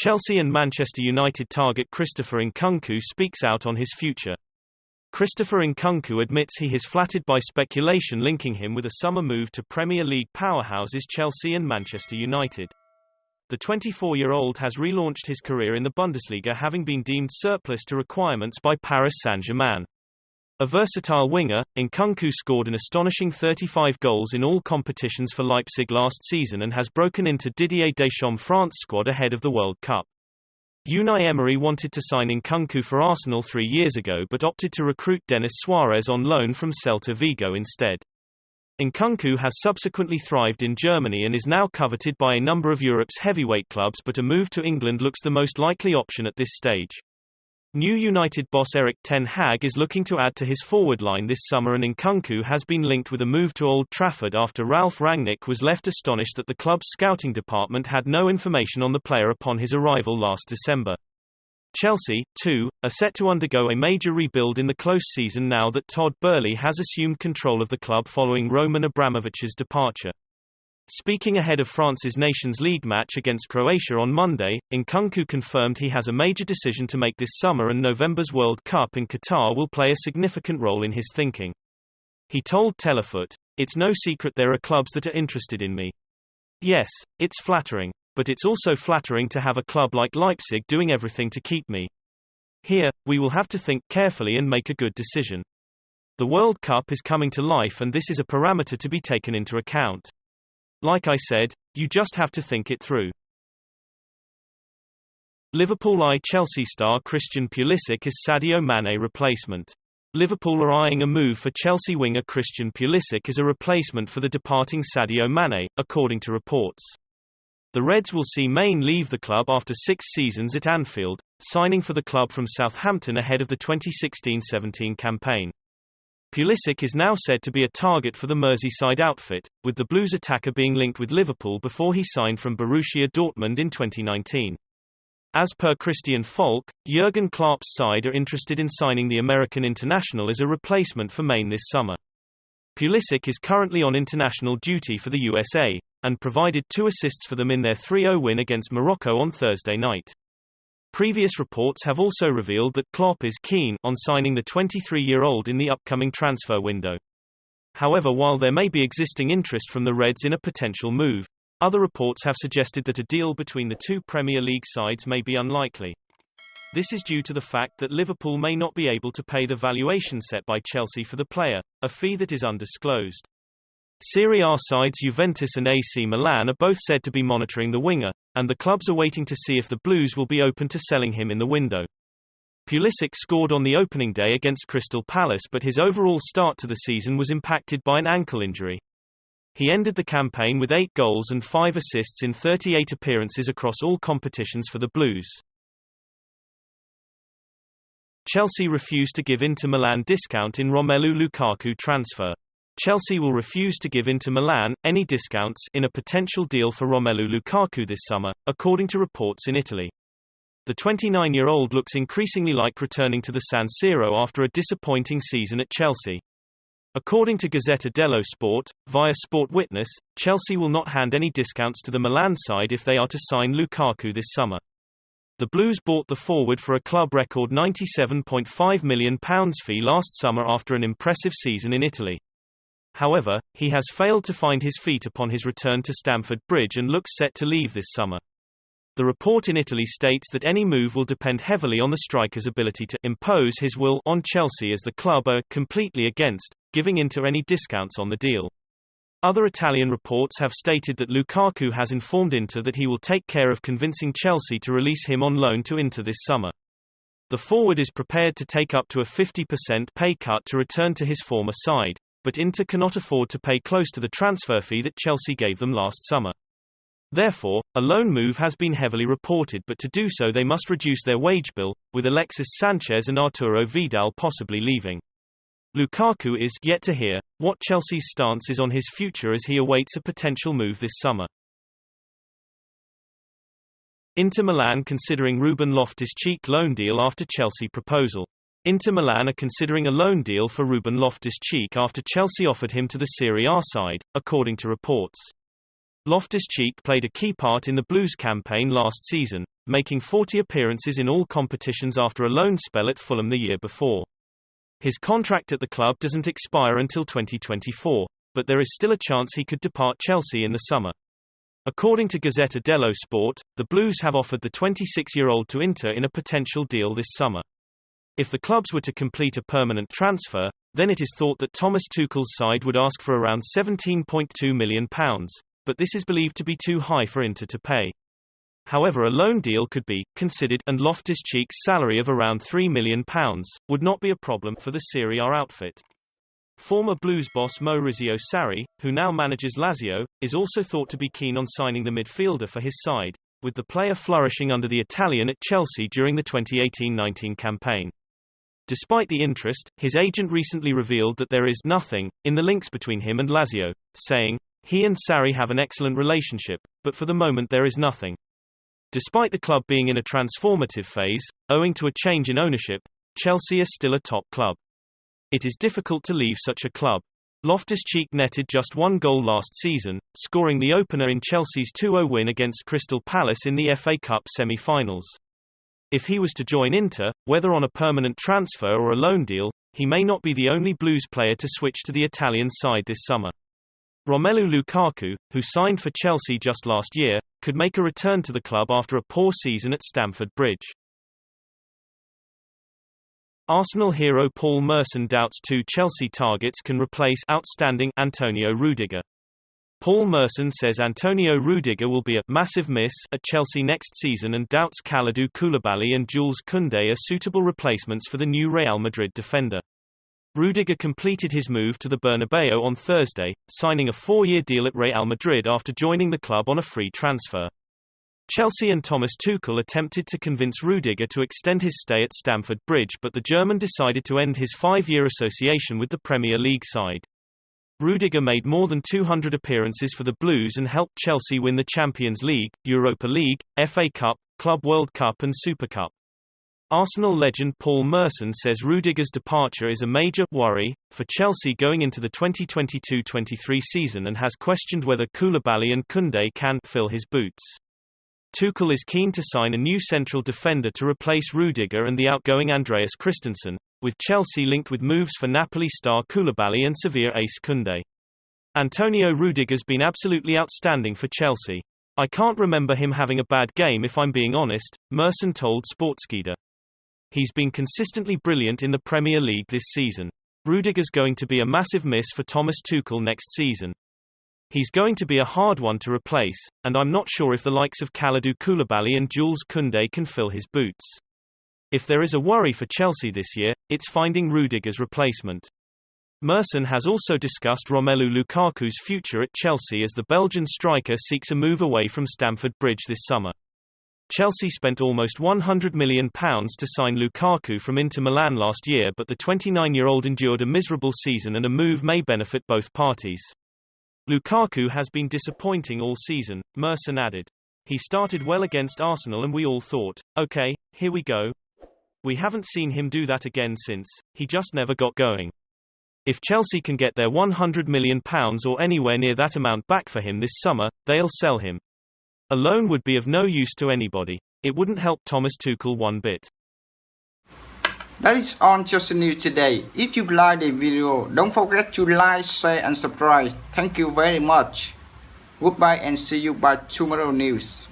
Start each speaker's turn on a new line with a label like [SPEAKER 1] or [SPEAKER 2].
[SPEAKER 1] Chelsea and Manchester United target Christopher Nkunku speaks out on his future. Christopher Nkunku admits he is flattered by speculation linking him with a summer move to Premier League powerhouses Chelsea and Manchester United. The 24-year-old has relaunched his career in the Bundesliga, having been deemed surplus to requirements by Paris Saint-Germain. A versatile winger, Nkunku scored an astonishing 35 goals in all competitions for Leipzig last season and has broken into Didier Deschamps' France squad ahead of the World Cup. Unai Emery wanted to sign Nkunku for Arsenal 3 years ago but opted to recruit Denis Suarez on loan from Celta Vigo instead. Nkunku has subsequently thrived in Germany and is now coveted by a number of Europe's heavyweight clubs, but a move to England looks the most likely option at this stage. New United boss Erik ten Hag is looking to add to his forward line this summer, and Nkunku has been linked with a move to Old Trafford after Ralf Rangnick was left astonished that the club's scouting department had no information on the player upon his arrival last December. Chelsea, too, are set to undergo a major rebuild in the close season now that Todd Boehly has assumed control of the club following Roman Abramovich's departure. Speaking ahead of France's Nations League match against Croatia on Monday, Nkunku confirmed he has a major decision to make this summer, and November's World Cup in Qatar will play a significant role in his thinking. He told Telefoot, "It's no secret there are clubs that are interested in me. Yes, it's flattering. But it's also flattering to have a club like Leipzig doing everything to keep me. Here, we will have to think carefully and make a good decision. The World Cup is coming to life and this is a parameter to be taken into account. Like I said, you just have to think it through." Liverpool eye Chelsea star Christian Pulisic as Sadio Mane replacement. Liverpool are eyeing a move for Chelsea winger Christian Pulisic as a replacement for the departing Sadio Mane, according to reports. The Reds will see Mane leave the club after 6 seasons at Anfield, signing for the club from Southampton ahead of the 2016-17 campaign. Pulisic is now said to be a target for the Merseyside outfit, with the Blues attacker being linked with Liverpool before he signed from Borussia Dortmund in 2019. As per Christian Falk, Jurgen Klopp's side are interested in signing the American international as a replacement for Mane this summer. Pulisic is currently on international duty for the USA, and provided 2 assists for them in their 3-0 win against Morocco on Thursday night. Previous reports have also revealed that Klopp is keen on signing the 23-year-old in the upcoming transfer window. However, while there may be existing interest from the Reds in a potential move, other reports have suggested that a deal between the 2 Premier League sides may be unlikely. This is due to the fact that Liverpool may not be able to pay the valuation set by Chelsea for the player, a fee that is undisclosed. Serie A sides Juventus and AC Milan are both said to be monitoring the winger, and the clubs are waiting to see if the Blues will be open to selling him in the window. Pulisic scored on the opening day against Crystal Palace, but his overall start to the season was impacted by an ankle injury. He ended the campaign with 8 goals and 5 assists in 38 appearances across all competitions for the Blues. Chelsea refused to give Inter Milan discount in Romelu Lukaku transfer. Chelsea will refuse to give Inter Milan any discounts in a potential deal for Romelu Lukaku this summer, according to reports in Italy. The 29-year-old looks increasingly like returning to the San Siro after a disappointing season at Chelsea. According to Gazzetta dello Sport, via Sport Witness, Chelsea will not hand any discounts to the Milan side if they are to sign Lukaku this summer. The Blues bought the forward for a club record £97.5 million fee last summer after an impressive season in Italy. However, he has failed to find his feet upon his return to Stamford Bridge and looks set to leave this summer. The report in Italy states that any move will depend heavily on the striker's ability to impose his will on Chelsea, as the club are completely against giving Inter any discounts on the deal. Other Italian reports have stated that Lukaku has informed Inter that he will take care of convincing Chelsea to release him on loan to Inter this summer. The forward is prepared to take up to a 50% pay cut to return to his former side, but Inter cannot afford to pay close to the transfer fee that Chelsea gave them last summer. Therefore, a loan move has been heavily reported, but to do so they must reduce their wage bill, with Alexis Sanchez and Arturo Vidal possibly leaving. Lukaku is yet to hear what Chelsea's stance is on his future as he awaits a potential move this summer. Inter Milan considering Ruben Loftus-Cheek loan deal after Chelsea proposal. Inter Milan are considering a loan deal for Ruben Loftus-Cheek after Chelsea offered him to the Serie A side, according to reports. Loftus-Cheek played a key part in the Blues campaign last season, making 40 appearances in all competitions after a loan spell at Fulham the year before. His contract at the club doesn't expire until 2024, but there is still a chance he could depart Chelsea in the summer. According to Gazzetta dello Sport, the Blues have offered the 26-year-old to Inter in a potential deal this summer. If the clubs were to complete a permanent transfer, then it is thought that Thomas Tuchel's side would ask for around £17.2 million, but this is believed to be too high for Inter to pay. However, a loan deal could be considered, and Loftus-Cheek's salary of around £3 million would not be a problem for the Serie A outfit. Former Blues boss Maurizio Sarri, who now manages Lazio, is also thought to be keen on signing the midfielder for his side, with the player flourishing under the Italian at Chelsea during the 2018-19 campaign. Despite the interest, his agent recently revealed that there is nothing in the links between him and Lazio, saying, "He and Sarri have an excellent relationship, but for the moment there is nothing." Despite the club being in a transformative phase, owing to a change in ownership, Chelsea is still a top club. It is difficult to leave such a club. Loftus-Cheek netted just one goal last season, scoring the opener in Chelsea's 2-0 win against Crystal Palace in the FA Cup semi-finals. If he was to join Inter, whether on a permanent transfer or a loan deal, he may not be the only Blues player to switch to the Italian side this summer. Romelu Lukaku, who signed for Chelsea just last year, could make a return to the club after a poor season at Stamford Bridge. Arsenal hero Paul Merson doubts two Chelsea targets can replace outstanding Antonio Rudiger. Paul Merson says Antonio Rudiger will be a massive miss at Chelsea next season and doubts Kalidou Koulibaly and Jules Koundé are suitable replacements for the new Real Madrid defender. Rudiger completed his move to the Bernabeu on Thursday, signing a 4-year deal at Real Madrid after joining the club on a free transfer. Chelsea and Thomas Tuchel attempted to convince Rudiger to extend his stay at Stamford Bridge, but the German decided to end his 5-year association with the Premier League side. Rudiger made more than 200 appearances for the Blues and helped Chelsea win the Champions League, Europa League, FA Cup, Club World Cup and Super Cup. Arsenal legend Paul Merson says Rudiger's departure is a major worry for Chelsea going into the 2022-23 season and has questioned whether Koulibaly and Koundé can fill his boots. Tuchel is keen to sign a new central defender to replace Rudiger and the outgoing Andreas Christensen, with Chelsea linked with moves for Napoli star Koulibaly and Sevilla ace Koundé. Antonio Rudiger's been absolutely outstanding for Chelsea. "I can't remember him having a bad game if I'm being honest," Merson told Sportskeeda. "He's been consistently brilliant in the Premier League this season. Rudiger's going to be a massive miss for Thomas Tuchel next season. He's going to be a hard one to replace, and I'm not sure if the likes of Kalidou Koulibaly and Jules Koundé can fill his boots. If there is a worry for Chelsea this year, it's finding Rudiger's replacement." Merson has also discussed Romelu Lukaku's future at Chelsea as the Belgian striker seeks a move away from Stamford Bridge this summer. Chelsea spent almost £100 million to sign Lukaku from Inter Milan last year, but the 29-year-old endured a miserable season and a move may benefit both parties. "Lukaku has been disappointing all season," Merson added. "He started well against Arsenal and we all thought, okay, here we go. We haven't seen him do that again since, he just never got going. If Chelsea can get their £100 million or anywhere near that amount back for him this summer, they'll sell him. A loan would be of no use to anybody. It wouldn't help Thomas Tuchel one bit."
[SPEAKER 2] That is all Chelsea news today. If you like the video, don't forget to like, share and subscribe. Thank you very much. Goodbye and see you by tomorrow news.